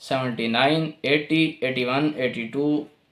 79, 80, 81, 82,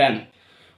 10।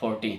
14।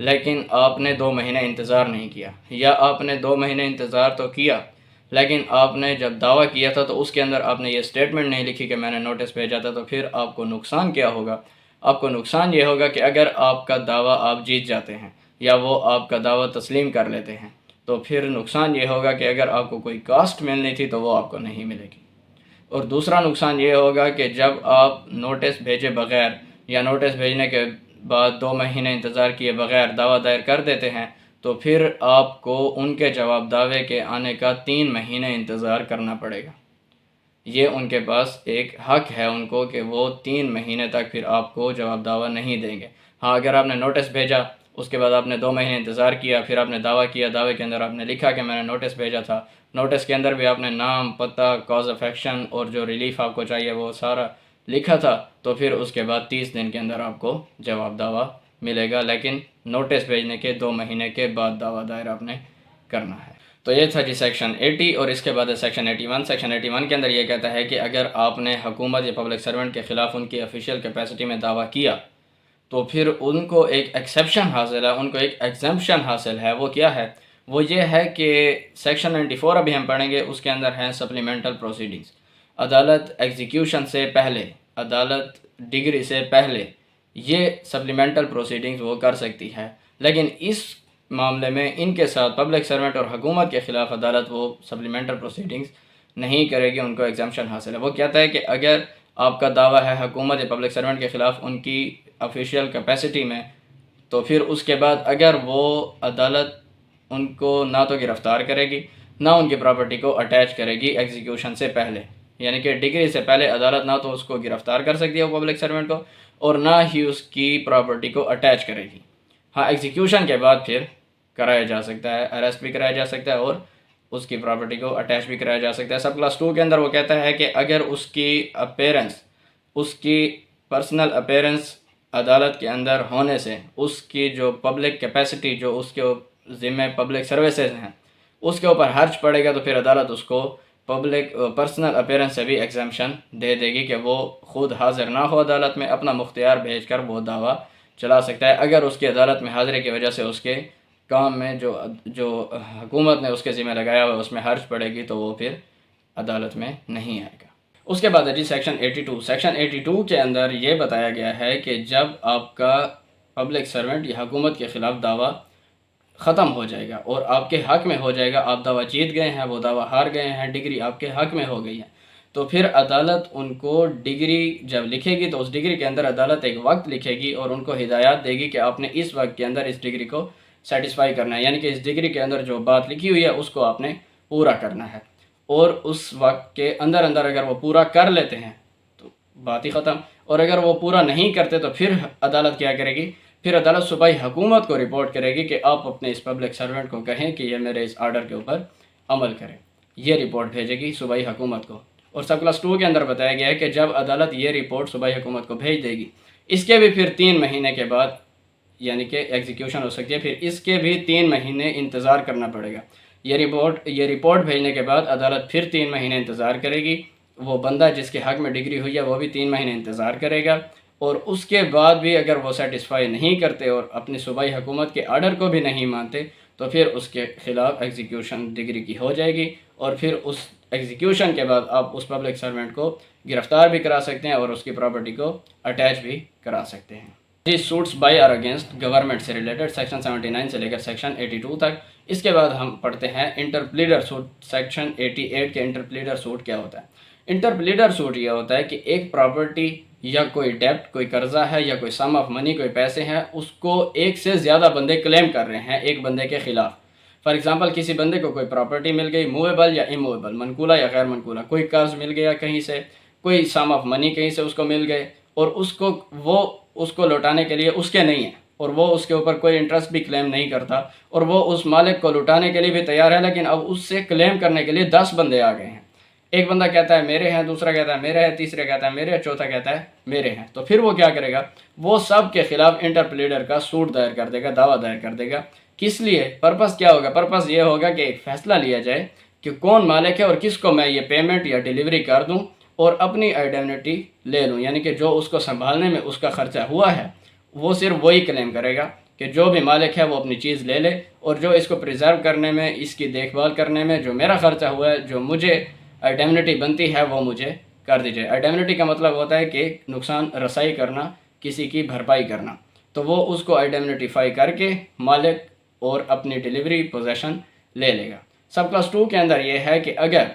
لیکن آپ نے 2 مہینے انتظار نہیں کیا، یا آپ نے 2 مہینے انتظار تو کیا لیکن آپ نے جب دعویٰ کیا تھا تو اس کے اندر آپ نے یہ سٹیٹمنٹ نہیں لکھی کہ میں نے نوٹس بھیجا تھا، تو پھر آپ کو نقصان کیا ہوگا؟ آپ کو نقصان یہ ہوگا کہ اگر آپ کا دعویٰ آپ جیت جاتے ہیں یا وہ آپ کا دعویٰ تسلیم کر لیتے ہیں تو پھر نقصان یہ ہوگا کہ اگر آپ کو کوئی کاسٹ ملنی تھی تو وہ آپ کو نہیں ملے گی۔ اور دوسرا نقصان یہ ہوگا کہ جب آپ نوٹس بھیجے بغیر یا نوٹس بھیجنے کے بعد 2 مہینے انتظار کیے بغیر دعویٰ دائر کر دیتے ہیں تو پھر آپ کو ان کے جواب دعوے کے آنے کا 3 مہینے انتظار کرنا پڑے گا۔ یہ ان کے پاس ایک حق ہے ان کو کہ وہ 3 مہینے تک پھر آپ کو جواب دعویٰ نہیں دیں گے۔ ہاں، اگر آپ نے نوٹس بھیجا، اس کے بعد آپ نے 2 مہینے انتظار کیا، پھر آپ نے دعویٰ کیا، دعوے کے اندر آپ نے لکھا کہ میں نے نوٹس بھیجا تھا، نوٹس کے اندر بھی آپ نے نام، پتہ، کاز آف ایکشن اور جو ریلیف آپ کو چاہیے وہ سارا لکھا تھا، تو پھر اس کے بعد 30 دن کے اندر آپ کو جواب دعویٰ ملے گا، لیکن نوٹس بھیجنے کے 2 مہینے کے بعد دعویٰ دائر آپ نے کرنا ہے۔ تو یہ تھا جی سیکشن 80، اور اس کے بعد سیکشن 81۔ سیکشن 81 کے اندر یہ کہتا ہے کہ اگر آپ نے حکومت یا پبلک سرونٹ کے خلاف ان کی آفیشیل کیپیسٹی میں دعویٰ کیا تو پھر ان کو ایک ایکسیپشن حاصل ہے، ان کو ایک ایگزمپشن حاصل ہے۔ وہ کیا ہے؟ وہ یہ ہے کہ سیکشن 94 ابھی ہم پڑھیں گے، اس کے اندر ہیں سپلیمنٹل پروسیڈنگز۔ عدالت ایگزیکیوشن سے پہلے، عدالت ڈگری سے پہلے یہ سپلیمنٹل پروسیڈنگز وہ کر سکتی ہے، لیکن اس معاملے میں ان کے ساتھ پبلک سرونٹ اور حکومت کے خلاف عدالت وہ سپلیمنٹل پروسیڈنگز نہیں کرے گی، ان کو ایگزمپشن حاصل ہے۔ وہ کہتا ہے کہ اگر آپ کا دعویٰ ہے حکومت یا پبلک سرونٹ کے خلاف ان کی آفیشیل کیپیسٹی میں، تو پھر اس کے بعد اگر وہ عدالت ان کو نہ تو گرفتار کرے گی، نہ ان کی پراپرٹی کو اٹیچ کرے گی ایگزیکیوشن سے پہلے، یعنی کہ ڈگری سے پہلے عدالت نہ تو اس کو گرفتار کر سکتی ہے وہ پبلک سرونٹ کو، اور نہ ہی اس کی پراپرٹی کو اٹیچ کرے گی۔ ہاں، ایگزیکیوشن کے بعد پھر کرایا جا سکتا ہے، اریسٹ بھی کرایا جا سکتا ہے اور اس کی پراپرٹی کو اٹیچ بھی کرایا جا سکتا ہے۔ سب کلاس 2 کے اندر وہ کہتا ہے کہ اگر اس کی اپیرنس، اس کی پرسنل اپیرنس عدالت کے اندر ہونے سے اس کی جو پبلک کیپیسٹی، جو اس کے ذمہ پبلک سروسز ہیں، اس کے اوپر حرج پڑے گا تو پھر عدالت اس کو پرسنل اپیرنس سے بھی ایگزمپشن دے دے گی کہ وہ خود حاضر نہ ہو عدالت میں، اپنا مختار بھیج کر وہ دعویٰ چلا سکتا ہے۔ اگر اس کی عدالت میں حاضری کی وجہ سے اس کے کام میں جو حکومت نے اس کے ذمہ لگایا ہوا اس میں حرج پڑے گی تو وہ پھر عدالت میں نہیں آئے گا۔ اس کے بعد ہے جی سیکشن 82۔ سیکشن 82 کے اندر یہ بتایا گیا ہے کہ جب آپ کا پبلک سرونٹ یا حکومت کے خلاف دعویٰ ختم ہو جائے گا اور آپ کے حق میں ہو جائے گا، آپ دعویٰ جیت گئے ہیں، وہ دعویٰ ہار گئے ہیں، ڈگری آپ کے حق میں ہو گئی ہے، تو پھر عدالت ان کو ڈگری جب لکھے گی تو اس ڈگری کے اندر عدالت ایک وقت لکھے گی اور ان کو ہدایات دے گی کہ آپ نے اس وقت کے اندر اس ڈگری کو سیٹسفائی کرنا ہے، یعنی کہ اس ڈگری کے اندر جو بات لکھی ہوئی ہے اس کو آپ نے پورا کرنا ہے، اور اس وقت کے اندر اگر وہ پورا کر لیتے ہیں تو بات ہی ختم، اور اگر وہ پورا نہیں کرتے تو پھر عدالت کیا کرے گی؟ پھر عدالت صوبائی حکومت کو رپورٹ کرے گی کہ آپ اپنے اس پبلک سرونٹ کو کہیں کہ یہ میرے اس آرڈر کے اوپر عمل کرے، یہ رپورٹ بھیجے گی صوبائی حکومت کو۔ اور سب کلاس 2 کے اندر بتایا گیا ہے کہ جب عدالت یہ رپورٹ صوبائی حکومت کو بھیج دے گی، اس کے بھی پھر 3 مہینے کے بعد یعنی کہ ایگزیکیوشن ہو سکتی ہے، پھر اس کے بھی 3 مہینے انتظار کرنا پڑے گا۔ یہ رپورٹ بھیجنے کے بعد عدالت پھر 3 مہینے انتظار کرے گی، وہ بندہ جس کے حق میں ڈگری ہوئی ہے وہ بھی 3 مہینے انتظار کرے گا، اور اس کے بعد بھی اگر وہ سیٹسفائی نہیں کرتے اور اپنی صوبائی حکومت کے آرڈر کو بھی نہیں مانتے تو پھر اس کے خلاف ایگزیکیوشن ڈگری کی ہو جائے گی، اور پھر اس ایگزیکیوشن کے بعد آپ اس پبلک سرونٹ کو گرفتار بھی کرا سکتے ہیں اور اس کی پراپرٹی کو اٹیچ بھی کرا سکتے ہیں۔ جی سوٹس بائی اور اگینسٹ گورنمنٹ سے ریلیٹڈ سیکشن 79 سے لے کر سیکشن 82 تک۔ اس کے بعد ہم پڑھتے ہیں انٹر پلیڈر سوٹ۔ سیکشن 88 کے انٹر پلیڈر سوٹ کیا ہوتا ہے؟ انٹر پلیڈر سوٹ یہ ہوتا ہے کہ ایک پراپرٹی یا کوئی ڈیپٹ، کوئی قرضہ ہے یا کوئی سم آف منی، کوئی پیسے ہیں، اس کو ایک سے زیادہ بندے کلیم کر رہے ہیں ایک بندے کے خلاف۔ فار ایگزامپل کسی بندے کو کوئی پراپرٹی مل گئی، موویبل یا اموویبل، منقولہ یا غیر منقولہ، کوئی قرض مل گیا کہیں سے، کوئی سم آف منی کہیں سے اس کو مل گئے، اور اس کو لوٹانے کے لیے اس کے نہیں ہیں، اور وہ اس کے اوپر کوئی انٹرسٹ بھی کلیم نہیں کرتا، اور وہ اس مالک کو لوٹانے کے لیے بھی تیار ہے، لیکن اب اس سے کلیم کرنے کے لیے 10 بندے آ گئے ہیں۔ ایک بندہ کہتا ہے میرے ہیں، دوسرا کہتا ہے میرے ہیں، تیسرا کہتا ہے میرے ہیں، چوتھا کہتا ہے میرے ہیں، تو پھر وہ کیا کرے گا؟ وہ سب کے خلاف انٹر پلیڈر کا سوٹ دائر کر دے گا، دعویٰ دائر کر دے گا۔ کس لیے؟ پرپس کیا ہوگا؟ پرپس یہ ہوگا کہ ایک فیصلہ لیا جائے کہ کون مالک ہے اور کس کو میں یہ پیمنٹ یا ڈیلیوری کر دوں اور اپنی آئیڈینٹی لے لوں، یعنی کہ جو اس کو سنبھالنے میں اس کا خرچہ ہوا ہے وہ صرف وہی کلیم کرے گا، کہ جو بھی مالک ہے وہ اپنی چیز لے لے اور جو اس کو پریزرو کرنے میں، اس کی دیکھ بھال کرنے میں جو میرا خرچہ ہوا ہے، جو مجھے ایڈیمنٹی بنتی ہے، وہ مجھے کر دیجیے۔ ایڈیمنٹی کا مطلب ہوتا ہے کہ نقصان رسائی کرنا، کسی کی بھرپائی کرنا، تو وہ اس کو آئیڈینٹیفائی کر کے مالک اور اپنی ڈیلیوری پوزیشن لے لے گا۔ سب کلاس 2 کے اندر یہ ہے کہ اگر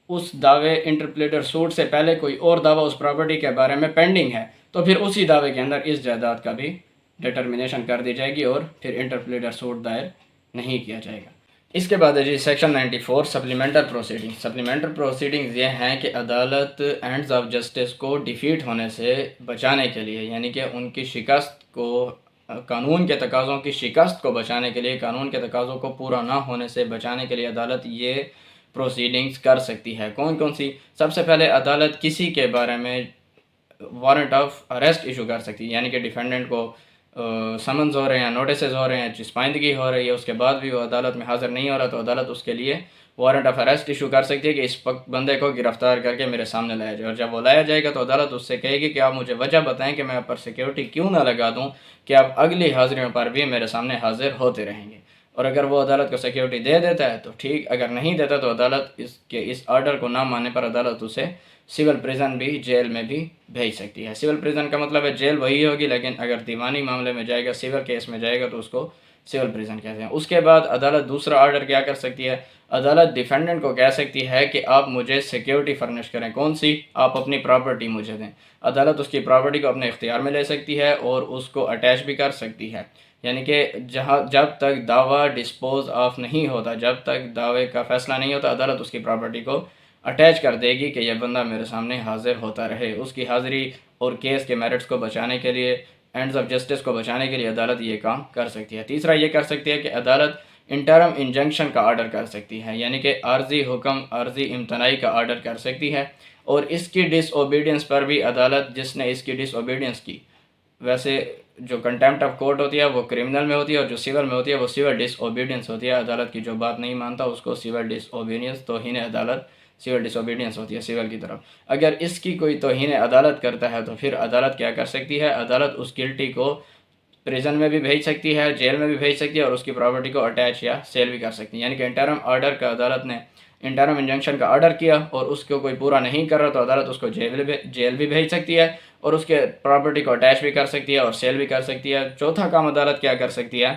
اس دعوے انٹرپلیڈر سوٹ سے پہلے کوئی اور دعویٰ اس پراپرٹی کے بارے میں پینڈنگ ہے تو پھر اسی دعوے کے اندر اس جائیداد کا بھی ڈٹرمنیشن کر دی جائے گی اور پھر انٹرپلیڈر سوٹ دائر نہیں کیا جائے گا۔ اس کے بعد ہے جی سیکشن 94 سپلیمنٹر پروسیڈنگ۔ سپلیمنٹر پروسیڈنگز یہ ہیں کہ عدالت اینڈز آف جسٹس کو ڈیفیٹ ہونے سے بچانے کے لیے، یعنی کہ ان کی شکست کو، قانون کے تقاضوں کی شکست کو بچانے کے لیے، قانون کے تقاضوں کو پورا نہ ہونے سے بچانے کے لیے عدالت یہ پروسیڈنگز کر سکتی ہے۔ کون کون سی؟ سب سے پہلے عدالت کسی کے بارے میں وارنٹ آف اریسٹ ایشو کر سکتی ہے، یعنی کہ ڈیفینڈنٹ کو سمنز ہو رہے ہیں، نوٹسز ہو رہے ہیں، چسپائندگی ہو رہی ہے، اس کے بعد بھی وہ عدالت میں حاضر نہیں ہو رہا تو عدالت اس کے لیے وارنٹ آف اریسٹ ایشو کر سکتی ہے کہ اس بندے کو گرفتار کر کے میرے سامنے لایا جائے، اور جب وہ لایا جائے گا تو عدالت اس سے کہے گی کہ آپ مجھے وجہ بتائیں کہ میں آپ پر سیکیورٹی کیوں نہ لگا دوں کہ آپ اگلی حاضریوں پر بھی میرے سامنے حاضر ہوتے رہیں گے۔ اور اگر وہ عدالت کو سیکیورٹی دے دیتا ہے تو ٹھیک، اگر نہیں دیتا تو عدالت اس آرڈر کو نہ ماننے پر عدالت اسے سول پریزن بھی، جیل میں بھی بھیج سکتی ہے۔ سول پریزن کا مطلب ہے جیل وہی ہوگی، لیکن اگر دیوانی معاملے میں جائے گا، سول کیس میں جائے گا تو اس کو سول پریزن کہتے ہیں۔ اس کے بعد عدالت دوسرا آرڈر کیا کر سکتی ہے؟ عدالت ڈیفینڈنٹ کو کہہ سکتی ہے کہ آپ مجھے سیکیورٹی فرنش کریں۔ کون سی؟ آپ اپنی پراپرٹی مجھے دیں۔ عدالت اس کی پراپرٹی کو اپنے اختیار میں لے سکتی ہے اور اس کو اٹیچ بھی کر سکتی ہے، یعنی کہ جب تک دعویٰ ڈسپوز آف نہیں ہوتا، جب تک دعوے کا فیصلہ نہیں ہوتا، عدالت اس کی پراپرٹی کو اٹیچ کر دے گی کہ یہ بندہ میرے سامنے حاضر ہوتا رہے۔ اس کی حاضری اور کیس کے میرٹس کو بچانے کے لیے، اینڈز آف جسٹس کو بچانے کے لیے عدالت یہ کام کر سکتی ہے۔ تیسرا یہ کر سکتی ہے کہ عدالت انٹرم انجنکشن کا آرڈر کر سکتی ہے، یعنی کہ عارضی حکم، عارضی امتناعی کا آرڈر کر سکتی ہے، اور اس کی ڈس اوبیڈینس پر بھی عدالت، جس نے اس کی ڈس اوبیڈینس کی، ویسے جو کنٹیمپٹ آف کورٹ ہوتی ہے وہ کرمنل میں ہوتی ہے اور جو سول میں ہوتی ہے وہ سول ڈس اوبیڈینس ہوتی ہے۔ عدالت کی جو بات نہیں مانتا اس کو سول ڈس اوبیڈینس، توہین عدالت، سول ڈس اوبیڈینس ہوتی ہے سول کی طرف۔ اگر اس کی کوئی توہین عدالت کرتا ہے تو پھر عدالت کیا کر سکتی ہے؟ عدالت اس گلٹی کو پریزن میں بھی بھیج سکتی ہے، جیل میں بھی بھیج سکتی ہے، اور اس کی پراپرٹی کو اٹیچ یا سیل بھی کر سکتی ہے۔ یعنی کہ انٹرم آرڈر کا عدالت نے انٹرم انجنکشن کا آرڈر کیا اور اس کو کوئی پورا نہیں کر رہا تو عدالت اس کو جیل بھی بھیج سکتی ہے اور اس کے پراپرٹی کو اٹیچ بھی کر سکتی ہے اور سیل بھی کر سکتی ہے۔ چوتھا کام عدالت کیا کر سکتی ہے؟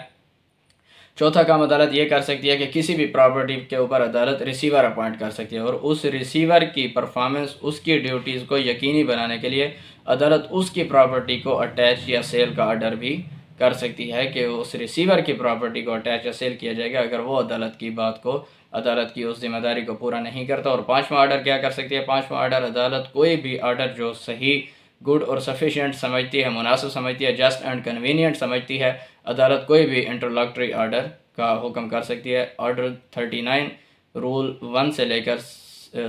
چوتھا کام عدالت یہ کر سکتی ہے کہ کسی بھی پراپرٹی کے اوپر عدالت ریسیور اپوائنٹ کر سکتی ہے، اور اس ریسیور کی پرفارمنس، اس کی ڈیوٹیز کو یقینی بنانے کے لیے عدالت اس کی پراپرٹی کو اٹیچ یا سیل کا آرڈر بھی کر سکتی ہے کہ اس ریسیور کی پراپرٹی کو اٹیچ یا سیل کیا جائے گا اگر وہ عدالت کی بات کو، عدالت کی اس ذمہ داری کو پورا نہیں کرتا۔ اور پانچواں آرڈر کیا کر سکتی ہے؟ پانچواں آرڈر عدالت کوئی بھی آرڈر جو صحیح، گڈ اور سفیشینٹ سمجھتی ہے، مناسب سمجھتی ہے، جسٹ اینڈ کنوینینٹ سمجھتی ہے، عدالت کوئی بھی انٹرلاکٹری آرڈر کا حکم کر سکتی ہے۔ آرڈر 39 رول 1 سے لے کر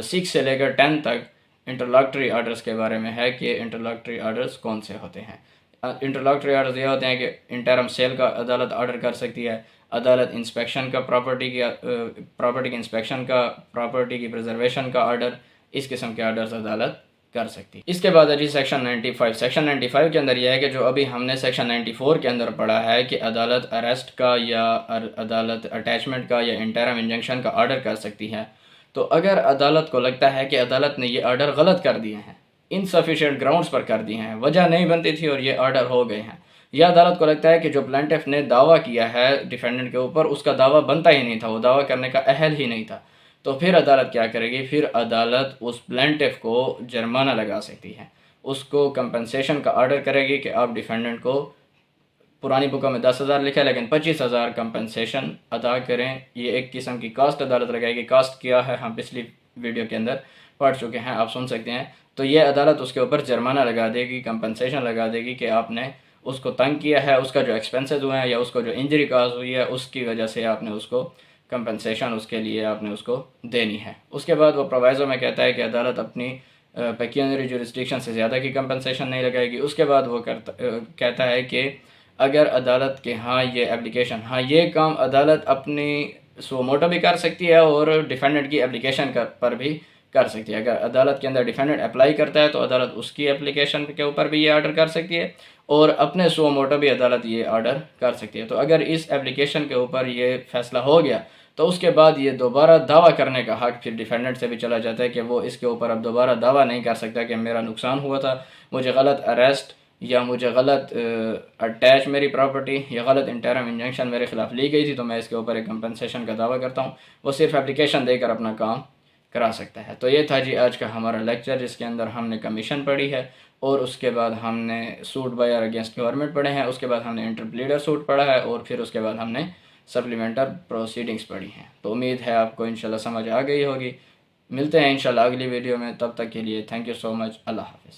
6 سے لے کر 10 تک انٹرلاکٹری آرڈرز کے بارے میں ہے کہ انٹرلاکٹری آرڈرز کون سے ہوتے ہیں۔ انٹرلاکٹری آرڈرز یہ ہوتے ہیں کہ انٹرم سیل کا عدالت آرڈر کر سکتی ہے، عدالت انسپیکشن کا، پراپرٹی کی انسپیکشن کا، پراپرٹی کی پریزرویشن کا آرڈر، اس قسم کے آرڈرز عدالت کر سکتی۔ اس کے بعد ہے جی سیکشن 95۔ سیکشن 95 کے اندر یہ ہے کہ جو ابھی ہم نے سیکشن 94 کے اندر پڑھا ہے کہ عدالت اریسٹ کا یا عدالت اٹیچمنٹ کا یا انٹرم انجنکشن کا آرڈر کر سکتی ہے، تو اگر عدالت کو لگتا ہے کہ عدالت نے یہ آرڈر غلط کر دیے ہیں، انسفیشینٹ گراؤنڈز پر کر دیے ہیں، وجہ نہیں بنتی تھی اور یہ آرڈر ہو گئے ہیں، یا عدالت کو لگتا ہے کہ جو پلینٹف نے دعویٰ کیا ہے ڈیفینڈنٹ کے اوپر اس کا دعویٰ بنتا ہی نہیں تھا، وہ دعویٰ کرنے کا اہل ہی نہیں تھا، تو پھر عدالت کیا کرے گی؟ پھر عدالت اس پلینٹف کو جرمانہ لگا سکتی ہے، اس کو کمپنسیشن کا آرڈر کرے گی کہ آپ ڈیفینڈنٹ کو، پرانی بکوں میں 10,000 لکھا ہے لیکن 25,000 کمپنسیشن ادا کریں۔ یہ ایک قسم کی کاسٹ عدالت لگائے گی۔ کاسٹ کیا ہے ہم پچھلی ویڈیو کے اندر پڑھ چکے ہیں، آپ سن سکتے ہیں۔ تو یہ عدالت اس کے اوپر جرمانہ لگا دے گی، کمپنسیشن لگا دے گی کہ آپ نے اس کو تنگ کیا ہے، اس کا جو ایکسپینسز ہوئے ہیں یا اس کو جو انجری کاز ہوئی ہے اس کی وجہ سے آپ نے اس کو کمپنسیشن، اس کے لیے آپ نے اس کو دینی ہے۔ اس کے بعد وہ پرووائزو میں کہتا ہے کہ عدالت اپنی پیکیونری جورسڈکشن سے زیادہ کی کمپنسیشن نہیں لگائے گی۔ اس کے بعد وہ کہتا ہے کہ اگر عدالت کے ہاں یہ اپلیکیشن، ہاں یہ کام عدالت اپنی سو موٹو بھی کر سکتی ہے اور ڈیفینڈنٹ کی اپلیکیشن پر بھی کر سکتی ہے۔ اگر عدالت کے اندر ڈیفینڈنٹ اپلائی کرتا ہے تو عدالت اس کی اپلیکیشن کے اوپر بھی یہ آرڈر کر سکتی ہے، اور اپنے سو موٹو بھی عدالت یہ آرڈر کر سکتی ہے۔ تو اگر اس اپلیکیشن کے اوپر یہ فیصلہ ہو گیا تو اس کے بعد یہ دوبارہ دعویٰ کرنے کا حق پھر ڈیفینڈنٹ سے بھی چلا جاتا ہے، کہ وہ اس کے اوپر اب دوبارہ دعویٰ نہیں کر سکتا کہ میرا نقصان ہوا تھا، مجھے غلط اریسٹ یا مجھے غلط اٹیچ میری پراپرٹی یا غلط انٹرم انجنکشن میرے خلاف لی گئی تھی، تو میں اس کے اوپر ایک کمپنسیشن کا دعویٰ کرتا ہوں۔ وہ صرف اپلیکیشن دے کر اپنا کام کرا سکتا ہے۔ تو یہ تھا جی آج کا ہمارا لیکچر، جس کے اندر ہم نے کمیشن پڑھی ہے، اور اس کے بعد ہم نے سوٹ بائی اور اگینسٹ گورنمنٹ پڑھے ہیں، اس کے بعد ہم نے انٹرپلیڈر سوٹ پڑھا ہے، اور پھر اس کے بعد ہم نے سپلیمنٹر پروسیڈنگز پڑھی ہیں۔ تو امید ہے آپ کو انشاءاللہ سمجھ آ گئی ہوگی۔ ملتے ہیں انشاءاللہ اگلی ویڈیو میں، تب تک کے لیے تھینک یو سو مچ، اللہ حافظ۔